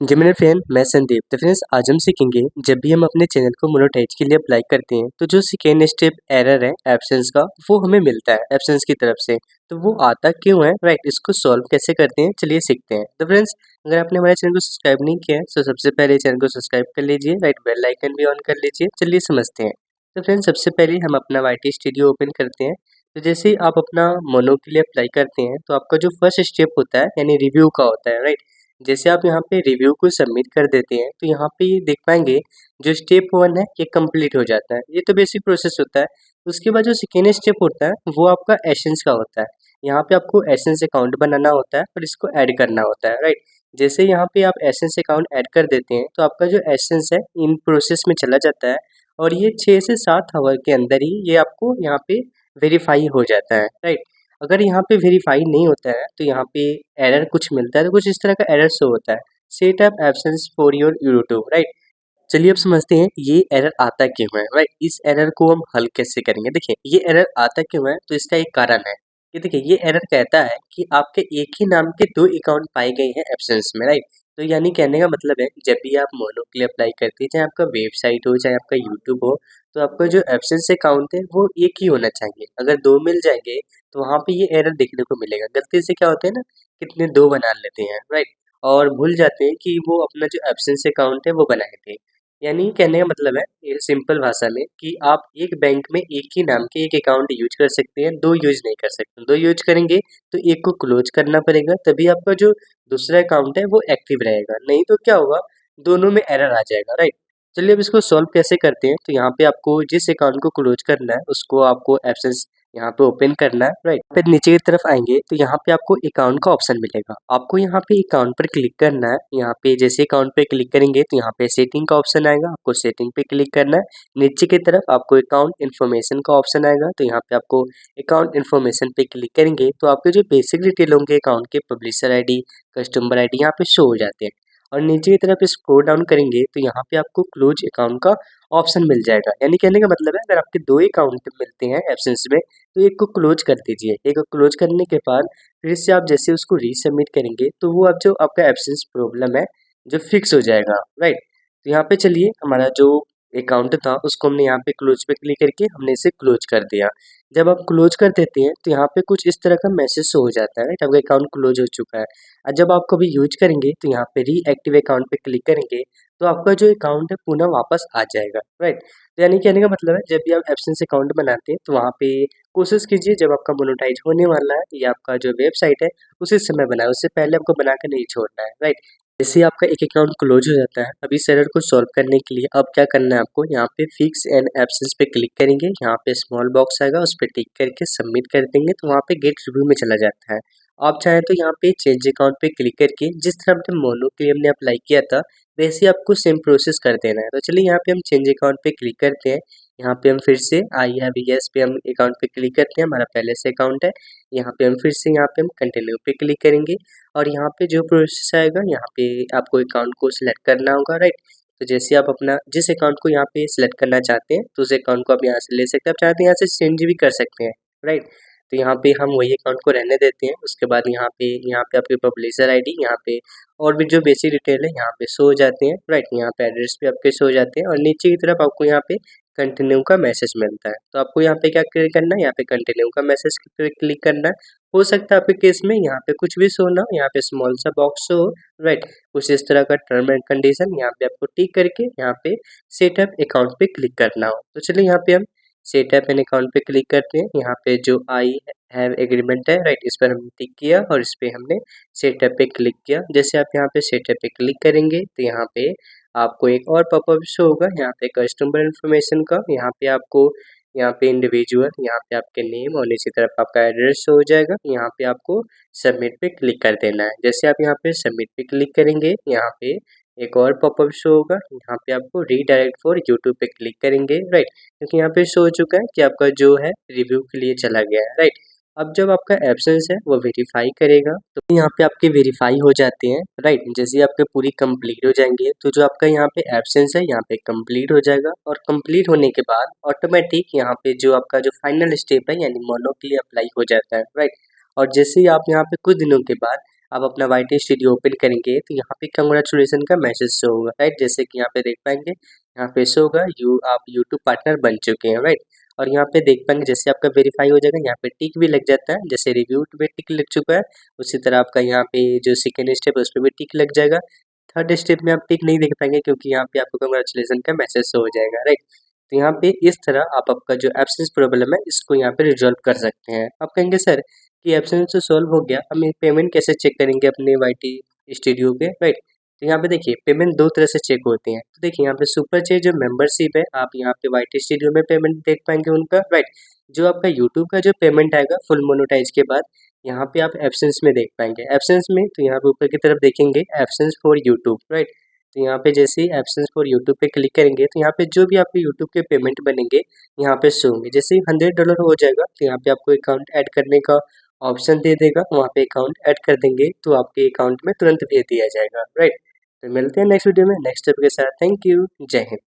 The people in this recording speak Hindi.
जी मेरे फ्रेंड, मैं संदीप। तो फ्रेंड्स, आज हम सीखेंगे जब भी हम अपने चैनल को मोनेटाइज के लिए अप्लाई करते हैं तो जो सेकेंड स्टेप एरर है एब्सेंस का, वो हमें मिलता है एब्सेंस की तरफ से। तो वो आता क्यों है, राइट, इसको सॉल्व कैसे करते हैं, चलिए सीखते हैं। तो फ्रेंड्स, अगर आपने हमारे चैनल को सब्सक्राइब नहीं किया है तो सबसे पहले चैनल को सब्सक्राइब कर लीजिए, राइट, बेल आइकन भी ऑन कर लीजिए। चलिए समझते हैं। तो फ्रेंड्स, सबसे पहले हम अपना वाईटी स्टूडियो ओपन करते हैं। तो जैसे ही आप अपना मोनो के लिए अप्लाई करते हैं तो आपका जो फर्स्ट स्टेप होता है यानी रिव्यू का होता है, राइट। जैसे आप यहाँ पे रिव्यू को सबमिट कर देते हैं तो यहाँ पे ये देख पाएंगे जो स्टेप 1 है ये कंप्लीट हो जाता है। ये तो बेसिक प्रोसेस होता है। उसके बाद जो सेकेंड स्टेप होता है वो आपका एसेंस का होता है। यहाँ पे आपको एसेंस अकाउंट बनाना होता है और इसको ऐड करना होता है, राइट। जैसे यहाँ पे आप एसेंस अकाउंट ऐड कर देते हैं तो आपका जो एसेंस है इन प्रोसेस में चला जाता है और ये 6 से 7 आवर के अंदर ही ये आपको यहाँ पे वेरीफाई हो जाता है, राइट। अगर यहाँ पे वेरीफाई नहीं होता है तो यहाँ पे एरर कुछ मिलता है। तो कुछ इस तरह का एरर शो होता है, set up absence for your YouTube, right. चलिए अब समझते हैं ये एरर आता क्यों है, राइट। इस एरर को हम हल कैसे करेंगे। देखिए ये एरर आता क्यों है, तो इसका एक कारण है कि देखिए ये एरर कहता है कि आपके एक ही नाम के 2 अकाउंट पाए गए हैं एब्सेंस में, राइट। तो यानी कहने का मतलब है जब भी आप मोनो के लिए अप्लाई करते हैं, चाहे आपका वेबसाइट हो चाहे आपका यूट्यूब हो, तो आपका जो एब्सेंस अकाउंट है वो एक ही होना चाहिए। अगर 2 मिल जाएंगे तो वहाँ पे ये एरर देखने को मिलेगा। गलती से क्या होता है ना, कितने 2 बना लेते हैं, राइट, और भूल जाते हैं कि वो अपना जो एब्सेंस अकाउंट है वो बनाए थे। यानी कहने का मतलब है ये सिंपल भाषा में कि आप एक बैंक में एक ही नाम के एक अकाउंट यूज कर सकते हैं, 2 यूज नहीं कर सकते। 2 यूज करेंगे तो एक को क्लोज करना पड़ेगा, तभी आपका जो दूसरा अकाउंट है वो एक्टिव रहेगा। नहीं तो क्या होगा, दोनों में एरर आ जाएगा, राइट। चलिए अब इसको सॉल्व कैसे करते हैं। तो यहाँ पे आपको जिस अकाउंट को क्लोज करना है उसको आपको एब्सेंस यहाँ पे ओपन करना है, राइट। फिर नीचे की तरफ आएंगे तो यहाँ पे आपको अकाउंट का ऑप्शन मिलेगा। आपको यहाँ पे अकाउंट पर क्लिक करना है। यहाँ पे जैसे अकाउंट पे क्लिक करेंगे तो यहाँ पे सेटिंग का ऑप्शन आएगा, आपको सेटिंग पे क्लिक करना है। नीचे की तरफ आपको अकाउंट इन्फॉर्मेशन का ऑप्शन आएगा, तो यहाँ पे आपको अकाउंट इन्फॉर्मेशन पे क्लिक करेंगे तो आपके जो बेसिक डिटेल होंगे अकाउंट के, पब्लिशर आईडी, कस्टमर आईडी यहाँ पे शो हो जाते हैं। और नीचे की तरफ स्क्रॉल डाउन करेंगे तो यहाँ पे आपको क्लोज अकाउंट का ऑप्शन मिल जाएगा। यानी कहने का मतलब है अगर आपके 2 अकाउंट मिलते हैं एब्सेंस में तो एक को क्लोज कर दीजिए। एक को क्लोज करने के बाद फिर से आप जैसे उसको रीसबमिट करेंगे तो वो अब जो आपका एब्सेंस प्रॉब्लम है जो फिक्स हो जाएगा, राइट। तो यहाँ पे चलिए हमारा जो अकाउंट था उसको हमने यहाँ पे क्लोज पे क्लिक करके हमने इसे क्लोज कर दिया। जब आप क्लोज कर देते हैं तो यहाँ पे कुछ इस तरह का मैसेज शो हो जाता है, राइट, आपका अकाउंट क्लोज हो चुका है। और जब आप कभी यूज करेंगे तो यहाँ पे रीएक्टिव अकाउंट पे क्लिक करेंगे तो आपका जो अकाउंट है पुनः वापस आ जाएगा, राइट। तो यानी कहने का मतलब है जब भी आप एब्सेंस अकाउंट बनाते हैं तो वहाँ पे कोशिश कीजिए जब आपका मोनेटाइज होने वाला है या आपका जो वेबसाइट है उसी समय बनाए, उससे पहले आपको बना के नहीं छोड़ना है, राइट। जैसे आपका एक अकाउंट क्लोज हो जाता है, अब इस एरर को सॉल्व करने के लिए अब क्या करना है आपको, यहाँ पे फिक्स एंड एब्सेंस पे क्लिक करेंगे। यहाँ पे स्मॉल बॉक्स आएगा, उस पर टिक करके सबमिट कर देंगे तो वहाँ पे गेट रिव्यू में चला जाता है। आप चाहें तो यहाँ पे चेंज अकाउंट पे क्लिक करके जिस तरह हमने मोनो के लिए हमने अप्लाई किया था वैसे ही आपको सेम प्रोसेस कर देना है। तो चलिए यहाँ पे हम चेंज अकाउंट पे क्लिक करते हैं। यहाँ पे हम फिर से आई हैव यस पे हम अकाउंट पे क्लिक करते हैं, हमारा पहले से अकाउंट है। यहाँ पे हम फिर से यहाँ पे हम कंटिन्यू पे क्लिक करेंगे और यहाँ पे जो प्रोसेस आएगा यहाँ पे आपको अकाउंट को सिलेक्ट करना होगा, राइट। तो जैसे आप अपना जिस अकाउंट को यहाँ पे सिलेक्ट करना चाहते हैं तो उस अकाउंट को आप यहाँ से ले सकते हैं। आप चाहते हैं यहाँ से चेंज भी कर सकते हैं, राइट। तो यहाँ पे हम वही अकाउंट को रहने देते हैं। उसके बाद यहाँ पे आपके पब्लिशर आईडी, यहाँ पे और भी जो बेसिक डिटेल है यहाँ पे शो हो जाते हैं, राइट। यहाँ पे एड्रेस भी आपके शो हो जाते हैं और नीचे की तरफ आपको यहाँ पे कंटिन्यू का मैसेज मिलता है। तो आपको यहाँ पे क्या क्लिक करना है, यहाँ पे कंटिन्यू का मैसेज पे क्लिक करना है। हो सकता है आपके केस में यहाँ पे कुछ भी शो ना हो, यहाँ पे स्मॉल सा बॉक्स शो हो, राइट। कुछ इस तरह का टर्म एंड कंडीशन यहाँ पे आपको टिक करके यहाँ पे सेटअप अकाउंट पे क्लिक करना हो। तो चलिए यहाँ पे हम सेटअप एन अकाउंट पे क्लिक करते हैं। यहाँ पे जो आई हैव एग्रीमेंट है, राइट, इस पर हमने टिक किया और इस पे हमने सेटअप पे क्लिक किया। जैसे आप यहाँ पे सेटअप पे क्लिक करेंगे तो यहाँ पे आपको एक और पॉपअप शो होगा, यहाँ पे कस्टमर इन्फॉर्मेशन का। यहाँ पे इंडिविजुअल, यहाँ पे आपके नेम और नीचे तरफ आपका एड्रेस शो हो जाएगा। यहाँ पे आपको सबमिट पे क्लिक कर देना है। जैसे आप यहाँ पे सबमिट पे क्लिक करेंगे यहाँ पे एक और पॉपअप शो होगा, यहाँ पे आपको रीडायरेक्ट फॉर यूट्यूब पे क्लिक करेंगे, राइट, क्योंकि यहाँ पे शो हो चुका है कि आपका जो है रिव्यू के लिए चला गया है, राइट। अब जब आपका एब्सेंस है वो वेरीफाई करेगा तो यहाँ पे आपके वेरीफाई हो जाते हैं, राइट। जैसे ही आपके पूरी कंप्लीट हो जाएंगे तो जो आपका यहाँ पे एब्सेंस है यहाँ पे कंप्लीट हो जाएगा और कंप्लीट होने के बाद ऑटोमेटिक यहाँ पे जो आपका जो फाइनल स्टेप है यानी मोनो के लिए अप्लाई हो जाता है, राइट। और जैसे ही आप यहाँ पे कुछ दिनों के बाद आप अपना वाईटी स्टूडियो ओपन करेंगे तो यहाँ पे कंग्रेचुलेसन का मैसेज शो होगा, राइट। जैसे कि यहाँ पे देख पाएंगे, यहाँ पे शो होगा आप यूट्यूब पार्टनर बन चुके हैं, राइट। और यहाँ पे देख पाएंगे जैसे आपका वेरीफाई हो जाएगा, यहाँ पे टिक भी लग जाता है, जैसे रिव्यू पे टिक लग चुका है उसी तरह आपका यहाँ पे जो सेकेंड स्टेप है उस पर भी टिक लग जाएगा। थर्ड स्टेप में आप टिक नहीं देख पाएंगे क्योंकि यहाँ पे आपको कंग्रेचुलेसन का मैसेज शो हो जाएगा, राइट। तो यहाँ पे इस तरह आप आपका जो एब्सेंस प्रॉब्लम है इसको यहाँ पे रिजॉल्व कर सकते हैं। आप कहेंगे सर कि एब्सेंस तो सॉल्व हो गया, हम पेमेंट कैसे चेक करेंगे अपने वाईटी स्टूडियो पे, राइट। तो यहाँ पे देखिए पेमेंट दो तरह से चेक होते हैं। तो देखिए यहाँ पे सुपर चेक जो मेंबरशिप है, आप यहाँ पे वाईटी स्टूडियो में पेमेंट देख पाएंगे उनका, राइट। जो आपका यूट्यूब का जो पेमेंट आएगा फुल मोनेटाइज के बाद, यहाँ पे आप एब्सेंस में देख पाएंगे। एब्सेंस में तो यहाँ पे ऊपर की तरफ देखेंगे एब्सेंस फॉर यूट्यूब, राइट। तो यहाँ पे जैसे ही एब्सेंस फॉर यूट्यूब पे क्लिक करेंगे तो यहाँ पे जो भी आपके यूट्यूब के पेमेंट बनेंगे यहाँ पे शो होंगे। जैसे ही $100 हो जाएगा तो यहाँ पे आपको अकाउंट ऐड करने का ऑप्शन दे देगा, वहाँ पे अकाउंट ऐड कर देंगे तो आपके अकाउंट में तुरंत भेज दिया जाएगा, राइट। तो मिलते हैं नेक्स्ट वीडियो में नेक्स्ट स्टेप के साथ। थैंक यू, जय हिंद।